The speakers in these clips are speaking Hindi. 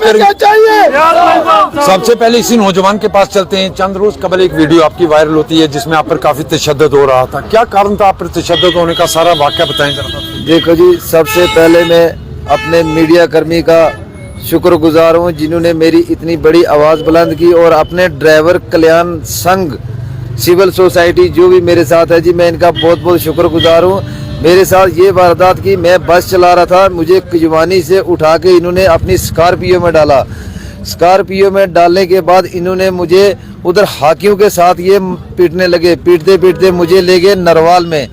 क्या चाहिए। सबसे पहले इसी नौजवान के पास चलते हैं। चंद रोज कबल एक वीडियो आपकी वायरल होती है जिसमें आप पर काफी तशद्दुद हो रहा था, क्या कारण था आप पर तशद्दुद होने का, सारा वाकया बताएं जरा। देखो जी, सबसे पहले मैं अपने मीडिया कर्मी का शुक्रगुजार हूँ जिन्होंने मेरी इतनी बड़ी आवाज़ बुलंद की, और अपने ड्राइवर कल्याण संघ सिविल सोसाइटी जो भी मेरे साथ है जी, मैं इनका बहुत बहुत शुक्रगुजार हूँ। मेरे साथ ये वारदात की, मैं बस चला रहा था, मुझे कुजवानी से उठा के इन्होंने अपनी स्कॉर्पियो में डाला। स्कॉर्पियो में डालने के बाद इन्होंने मुझे उधर हाकियों के साथ ये पीटने लगे। पीटते पीटते मुझे ले गए नरवाल में।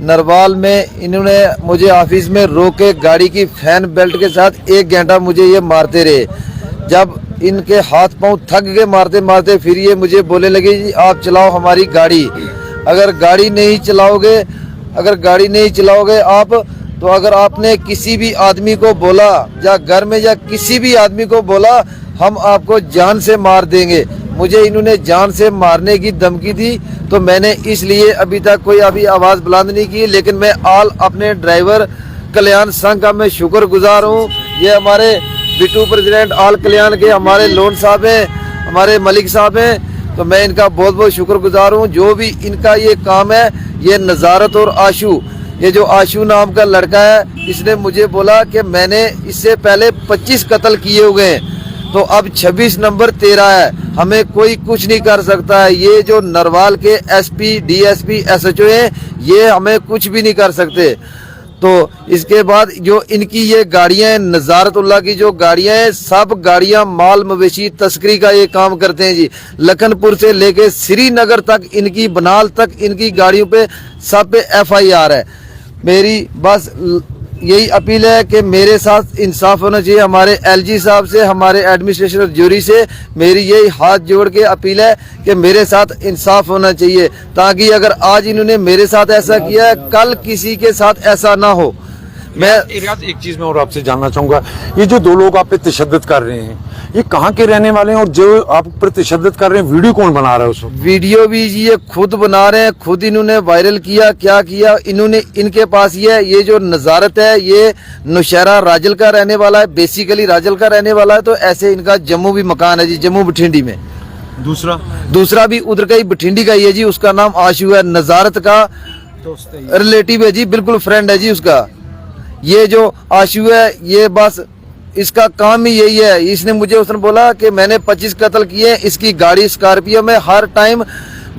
नरवाल में इन्होंने मुझे ऑफिस में रोक के गाड़ी की फैन बेल्ट के साथ 1 घंटा मुझे ये मारते रहे। जब इनके हाथ पांव थक गए मारते मारते, फिर ये मुझे बोलने लगे जी आप चलाओ हमारी गाड़ी, अगर गाड़ी नहीं चलाओगे आप, तो अगर आपने किसी भी आदमी को बोला या घर में या किसी भी आदमी को बोला, हम आपको जान से मार देंगे। मुझे इन्होंने जान से मारने की धमकी दी, तो मैंने इसलिए अभी तक कोई आवाज़ बुलंद नहीं की। लेकिन मैं अपने ड्राइवर कल्याण संघ का मैं शुक्रगुजार हूँ। ये हमारे बिट्टू प्रेसिडेंट ऑल कल्याण के हमारे लोन साहब हैं, हमारे मलिक साहब हैं, तो मैं इनका बहुत बहुत शुक्रगुजार हूँ। जो भी इनका ये काम है, ये नज़ारत और आशू, ये जो आशू नाम का लड़का है, इसने मुझे बोला कि मैंने इससे पहले 25 कत्ल किए हुए हैं, तो अब 26 नंबर तेरा है, हमें कोई कुछ नहीं कर सकता है। ये जो नरवाल के एसपी, डीएसपी, एसएचओ हैं, ये हमें कुछ भी नहीं कर सकते। तो इसके बाद जो इनकी ये गाड़ियां हैं, नज़ारतुल्लाह की जो गाड़ियां हैं, सब गाड़ियां माल मवेशी तस्करी का ये काम करते हैं जी। लखनपुर से लेके श्रीनगर तक, इनकी बनाल तक, इनकी गाड़ियों पे सब पे FIR है। मेरी बस यही अपील है कि मेरे साथ इंसाफ होना चाहिए। हमारे LG साहब से, हमारे एडमिनिस्ट्रेशन ज्यूरी से मेरी यही हाथ जोड़ के अपील है कि मेरे साथ इंसाफ होना चाहिए, ताकि अगर आज इन्होंने मेरे साथ ऐसा किया है, कल किसी के साथ ऐसा ना हो। मैं एक चीज मैं और आपसे जानना चाहूंगा, ये जो 2 लोग आप पे तशद्दुद कर रहे हैं, ये कहाँ के रहने वाले हैं, और जो आप पर तशद्दुद कर रहे हैं वीडियो कौन बना रहा है? उसको वीडियो भी ये खुद बना रहे हैं, खुद इन्होंने वायरल किया। क्या किया इन्होंने, इनके पास ये जो नज़ारत है, ये नौशहरा राजल का रहने वाला है, बेसिकली राजल का रहने वाला है। तो ऐसे इनका जम्मू भी मकान है जी, जम्मू बठिंडी में। दूसरा भी उधर का ही बठिंडी का ही है जी, उसका नाम आशू है, नज़ारत का रिलेटिव है जी, बिल्कुल फ्रेंड है जी उसका। ये जो आशू है, ये बस इसका काम ही यही है। इसने मुझे उसने बोला कि मैंने 25 कत्ल किए, इसकी गाड़ी स्कॉर्पियो में हर टाइम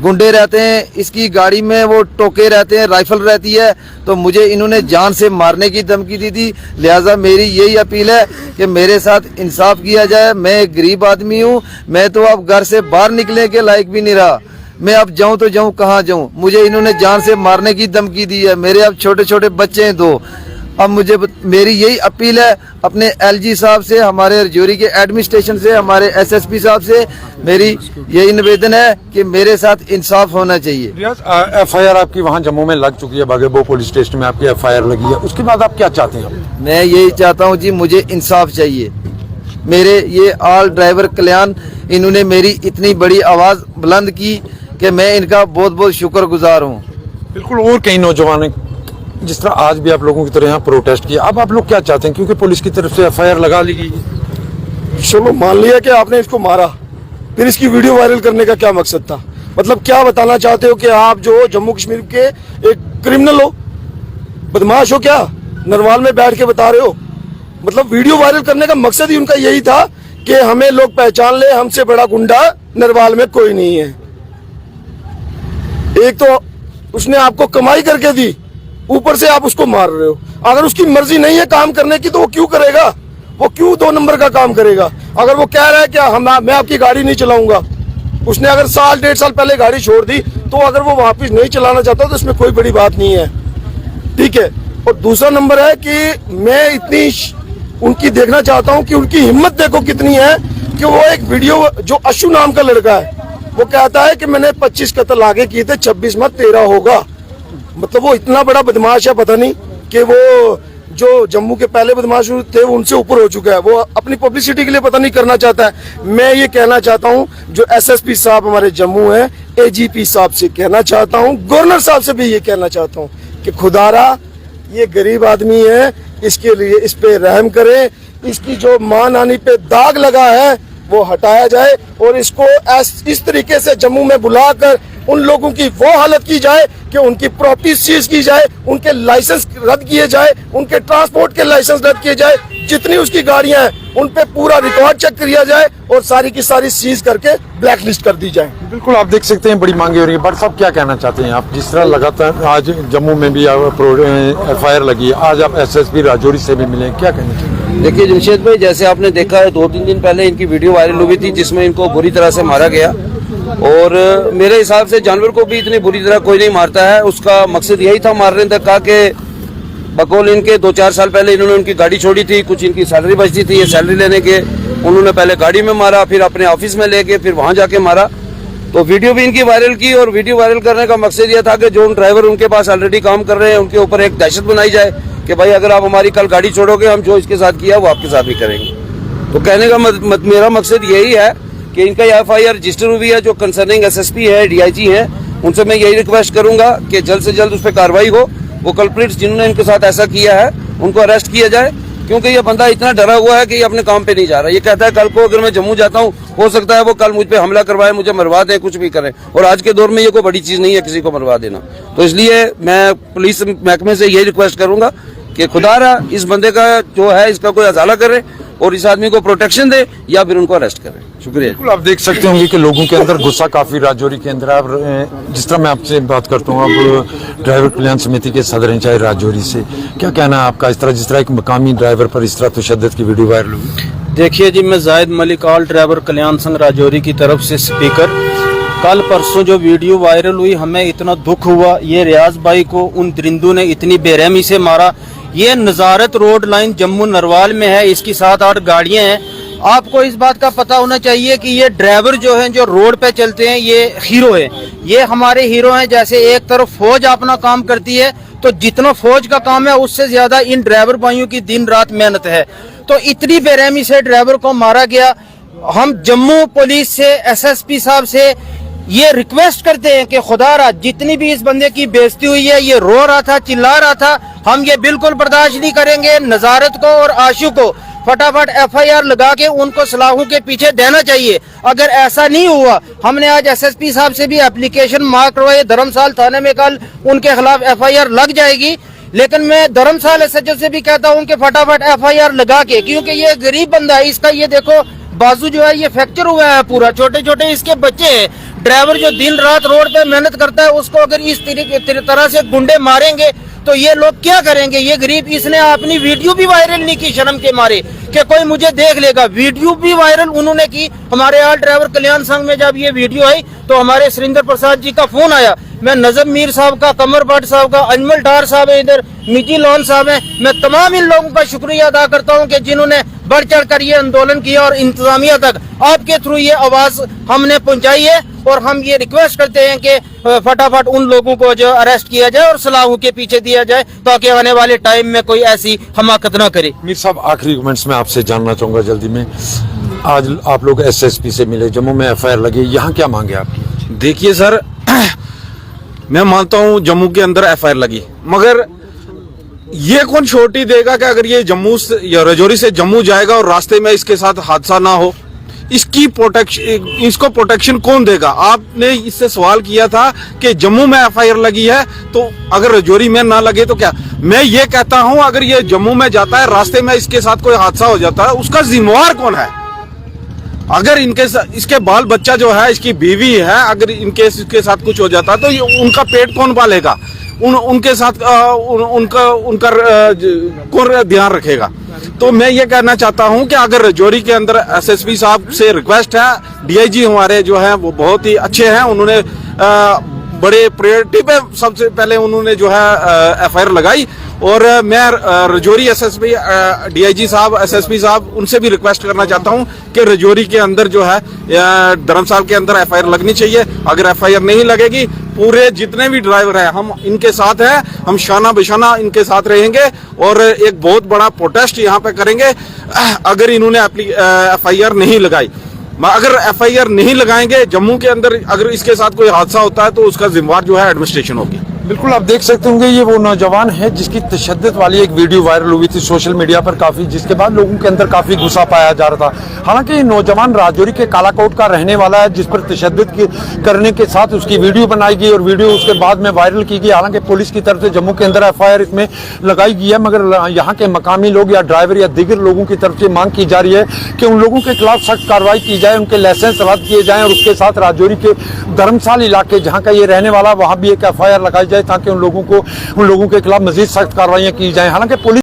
गुंडे रहते हैं, इसकी गाड़ी में वो टोके रहते हैं, राइफल रहती है, तो मुझे इन्होंने जान से मारने की धमकी दी थी। लिहाजा मेरी यही अपील है कि मेरे साथ इंसाफ किया जाए। मैं एक गरीब आदमी हूँ, मैं तो अब घर से बाहर निकलने के लायक भी नहीं रहा। मैं अब जाऊँ तो जाऊँ कहाँ जाऊँ, मुझे इन्होंने जान से मारने की धमकी दी है। मेरे अब छोटे छोटे बच्चे हैं 2। अब मेरी यही अपील है अपने LG साहब से, हमारे रजौरी के एडमिनिस्ट्रेशन से, हमारे SSP साहब से, मेरी यही निवेदन है कि मेरे साथ इंसाफ होना चाहिए। FIR आपकी वहाँ जम्मू में लग चुकी है, बागेबो पुलिस स्टेशन में आपकी FIR लगी है, उसके बाद आप क्या चाहते हैं? मैं यही चाहता हूँ जी, मुझे इंसाफ चाहिए। मेरे ये ऑल ड्राइवर कल्याण, इन्होंने मेरी इतनी बड़ी आवाज़ बुलंद की कि मैं इनका बहुत बहुत शुक्रगुजार हूँ। बिल्कुल, और कई नौजवान जिस तरह आज भी आप लोगों की तरह यहाँ प्रोटेस्ट किया, अब आप लोग क्या चाहते हैं, क्योंकि पुलिस की तरफ से FIR लगा ली गई? चलो मान लिया कि आपने इसको मारा, फिर इसकी वीडियो वायरल करने का क्या मकसद था? मतलब क्या बताना चाहते हो कि आप जो जम्मू कश्मीर के एक क्रिमिनल हो, बदमाश हो, क्या नरवाल में बैठ के बता रहे हो? मतलब वीडियो वायरल करने का मकसद ही उनका यही था कि हमें लोग पहचान ले, हमसे बड़ा गुंडा नरवाल में कोई नहीं है। एक तो उसने आपको कमाई करके दी, ऊपर से आप उसको मार रहे हो। अगर उसकी मर्जी नहीं है काम करने की तो वो क्यों करेगा? वो क्यों 2 नंबर का काम करेगा? अगर वो कह रहा है कि मैं आपकी गाड़ी नहीं चलाऊंगा, उसने अगर 1.5 साल पहले गाड़ी छोड़ दी, तो अगर वो वापस नहीं चलाना चाहता तो इसमें कोई बड़ी बात नहीं है, ठीक है। और दूसरा नंबर है कि मैं इतनी उनकी देखना चाहता हूँ कि उनकी हिम्मत देखो कितनी है कि वो एक वीडियो, जो अशु नाम का लड़का है, वो कहता है कि मैंने 25 कत्ल आगे किए थे, 26 में 13 होगा। मतलब वो इतना बड़ा बदमाश है, पता नहीं कि वो जो जम्मू के पहले बदमाश थे उनसे ऊपर हो चुका है। वो अपनी पब्लिसिटी के लिए पता नहीं करना चाहता है। मैं ये कहना चाहता हूँ, जो SSP साहब हमारे जम्मू है, AGP साहब से कहना चाहता हूँ, गवर्नर साहब से भी ये कहना चाहता हूँ कि खुदारा ये गरीब आदमी है, इसके लिए इस पे रहम करें, इसकी जो मानहानि पे दाग लगा है वो हटाया जाए और इसको इस तरीके से जम्मू में बुलाकर उन लोगों की वो हालत की जाए कि उनकी प्रॉपर्टी सीज की जाए, उनके लाइसेंस रद्द किए जाए, उनके ट्रांसपोर्ट के लाइसेंस रद्द किए जाए, जितनी उसकी गाड़ियां हैं उन पे पूरा रिकॉर्ड चेक किया जाए और सारी की सारी सीज करके ब्लैक लिस्ट कर दी जाए। बिल्कुल, आप देख सकते हैं बड़ी मांगे हो रही है। बट साहब क्या कहना चाहते हैं आप, जिस तरह लगातार आज जम्मू में भी FIR लगी है, आज आप SSP राजौरी से भी मिले, क्या कहना चाहिए? देखिए जमशेद भाई, जैसे आपने देखा है 2-3 दिन पहले इनकी वीडियो वायरल हुई थी जिसमें इनको बुरी तरह से मारा गया और मेरे हिसाब से जानवर को भी इतनी बुरी तरह कोई नहीं मारता है। उसका मकसद यही था मारने तक का कि बकौल इनके 2-4 साल पहले इन्होंने उनकी गाड़ी छोड़ी थी, कुछ इनकी सैलरी बचती थी, ये सैलरी लेने के उन्होंने पहले गाड़ी में मारा, फिर अपने ऑफिस में लेके फिर वहां जाके मारा। तो वीडियो भी इनकी वायरल की और वीडियो वायरल करने का मकसद यह था कि जो ड्राइवर उनके पास ऑलरेडी काम कर रहे हैं उनके ऊपर एक दहशत बनाई जाए कि भाई अगर आप हमारी कल गाड़ी छोड़ोगे हम जो इसके साथ किया वो आपके साथ भी करेंगे। तो कहने का मेरा मकसद यही है कि इनका FIR रजिस्टर हुई है, जो कंसर्निंग SSP है, DIG है, उनसे मैं यही रिक्वेस्ट करूंगा कि जल्द से जल्द उस पर कार्रवाई हो, वो कल्प्रिट्स जिन्होंने इनके साथ ऐसा किया है उनको अरेस्ट किया जाए, क्योंकि ये बंदा इतना डरा हुआ है कि ये अपने काम पे नहीं जा रहा। ये कहता है कल को अगर मैं जम्मू जाता हूँ हो सकता है वो कल मुझ पे हमला करवाए, मुझे मरवा दे, कुछ भी करें, और आज के दौर में ये कोई बड़ी चीज नहीं है किसी को मरवा देना। तो इसलिए मैं पुलिस महकमे से यही रिक्वेस्ट करूंगा कि खुदारा इस बंदे का जो है इसका कोई अजाला करे और इस आदमी को प्रोटेक्शन दे या फिर उनको अरेस्ट करे। शुक्रिया। बिल्कुल, आप देख सकते होंगे कि लोगों के अंदर गुस्सा काफी राजौरी के अंदर। अब जिस तरह मैं आपसे बात करता हूँ, अब ड्राइवर कल्याण समिति के सदर हैं चाहे राजौरी से, क्या कहना है आपका इस तरह जिस तरह एक मकामी ड्राइवर पर इस तरह तशद्दुद की वीडियो वायरल हुई? देखिए जी, मैं जाहिद मलिक ऑल ड्राइवर कल्याण संघ राजौरी की तरफ से स्पीकर, कल परसों जो वीडियो वायरल हुई हमें इतना दुख हुआ। ये रियाज भाई को उन दरिंदों ने इतनी बेरहमी से मारा। ये नजारत रोड लाइन जम्मू नरवाल में है, इसकी 7-8 गाड़ियां हैं। आपको इस बात का पता होना चाहिए कि ये ड्राइवर जो हैं जो रोड पे चलते हैं ये हीरो है, ये हमारे हीरो हैं। जैसे एक तरफ फौज अपना काम करती है तो जितना फौज का काम है उससे ज्यादा इन ड्राइवर भाइयों की दिन रात मेहनत है। तो इतनी बेरहमी से ड्राइवर को मारा गया। हम जम्मू पुलिस से SSP साहब से ये रिक्वेस्ट करते हैं कि खुदारा जितनी भी इस बंदे की बेइज्जती हुई है, ये रो रहा था, चिल्ला रहा था, हम ये बिल्कुल बर्दाश्त नहीं करेंगे। नजारत को और आशु को फटाफट FIR लगा के उनको सलाखों के पीछे देना चाहिए। अगर ऐसा नहीं हुआ, हमने आज SSP साहब से भी एप्लीकेशन मार्क करवाई, धर्मशाल थाने में कल उनके खिलाफ FIR लग जाएगी। लेकिन मैं धर्मशाल SHO से भी कहता हूँ कि फटाफट FIR लगा के, क्योंकि ये गरीब बंदा है, इसका ये देखो बाजू जो है ये फ्रैक्चर हुआ है पूरा, छोटे छोटे इसके बच्चे हैं। ड्राइवर जो दिन रात रोड पे मेहनत करता है उसको अगर इस तरह से गुंडे मारेंगे तो ये लोग क्या करेंगे? ये गरीब, इसने अपनी वीडियो भी वायरल नहीं की शर्म के मारे कि कोई मुझे देख लेगा। वीडियो भी वायरल उन्होंने की। हमारे ऑल ड्राइवर कल्याण संघ में जब ये वीडियो आई तो हमारे सुरेंद्र प्रसाद जी का फोन आया। मैं नजम मीर साहब का, कमर भट्ट साहब का, अजमल डार साहब है, इधर मिजी लोन साहब है, मैं तमाम इन लोगों का शुक्रिया अदा करता हूं कि जिन्होंने बढ़ चढ़ कर ये आंदोलन किया और इंतजामिया तक आपके थ्रू ये आवाज हमने पहुंचाई है। और हम ये रिक्वेस्ट करते हैं कि फटाफट उन लोगों को जो अरेस्ट किया जाए और सलाखों के पीछे दिया जाए ताकि आने वाले टाइम में कोई ऐसी हमाकत ना करे। मीर साहब, आखिरी कमेंट्स में आपसे जानना चाहूंगा जल्दी में, आज आप लोग SSP से मिले, जम्मू में FIR लगी, यहाँ क्या मांगे आपकी? देखिए सर, मैं मानता हूँ जम्मू के अंदर FIR लगी, मगर ये कौन छोटी देगा कि अगर ये जम्मू से या राजौरी से जम्मू जाएगा और रास्ते में इसके साथ हादसा ना हो, इसकी प्रोटेक्शन, इसको प्रोटेक्शन कौन देगा? आपने इससे सवाल किया था कि जम्मू में FIR लगी है तो अगर राजौरी में ना लगे तो क्या? मैं ये कहता हूं अगर ये जम्मू में जाता है, रास्ते में इसके साथ कोई हादसा हो जाता है, उसका जिम्मेवार कौन है? अगर इसके बाल बच्चा जो है, इसकी बीवी है, अगर इनके इसके साथ कुछ हो जाता है तो उनका पेट कौन पालेगा? उनके साथ उनका कौन ध्यान रखेगा? तो मैं ये कहना चाहता हूं कि अगर राजौरी के अंदर SSP साहब से रिक्वेस्ट है, DIG हमारे जो हैं वो बहुत ही अच्छे हैं, उन्होंने बड़े प्रायोरिटी पे सबसे पहले उन्होंने जो है FIR लगाई। और मैं राजौरी SSP DIG साहब, SSP साहब, उनसे भी रिक्वेस्ट करना चाहता हूं कि राजौरी के अंदर जो है धर्मशाल के अंदर FIR लगनी चाहिए। अगर FIR नहीं लगेगी, पूरे जितने भी ड्राइवर हैं हम इनके साथ हैं, हम शाना बेशाना इनके साथ रहेंगे और एक बहुत बड़ा प्रोटेस्ट यहाँ पे करेंगे अगर इन्होंने FIR नहीं लगाई। अगर FIR नहीं लगाएंगे जम्मू के अंदर, अगर इसके साथ कोई हादसा होता है तो उसका जिम्मेवार जो है एडमिनिस्ट्रेशन होगी। बिल्कुल आप देख सकते होंगे ये वो नौजवान है जिसकी तशद्दुद वाली एक वीडियो वायरल हुई थी सोशल मीडिया पर काफी, जिसके बाद लोगों के अंदर काफी गुस्सा पाया जा रहा था। हालांकि ये नौजवान राजौरी के कालाकोट का रहने वाला है, जिस पर तशद्दुद करने के साथ उसकी वीडियो बनाई गई और वीडियो उसके बाद में वायरल की गई। हालांकि पुलिस की तरफ से जम्मू के अंदर FIR इसमें लगाई गई है, मगर यहाँ के मकामी लोग या ड्राइवर या दीगर लोगों की तरफ से मांग की जा रही है कि उन लोगों के खिलाफ सख्त कार्रवाई की जाए, उनके लाइसेंस रद्द किए जाएं और उसके साथ राजौरी के धर्मशाल इलाके जहाँ का ये रहने वाला वहाँ भी एक FIR लगाई जाए ताकि उन लोगों के खिलाफ मजीद सख्त कार्रवाइयां की जाएं। हालांकि पुलिस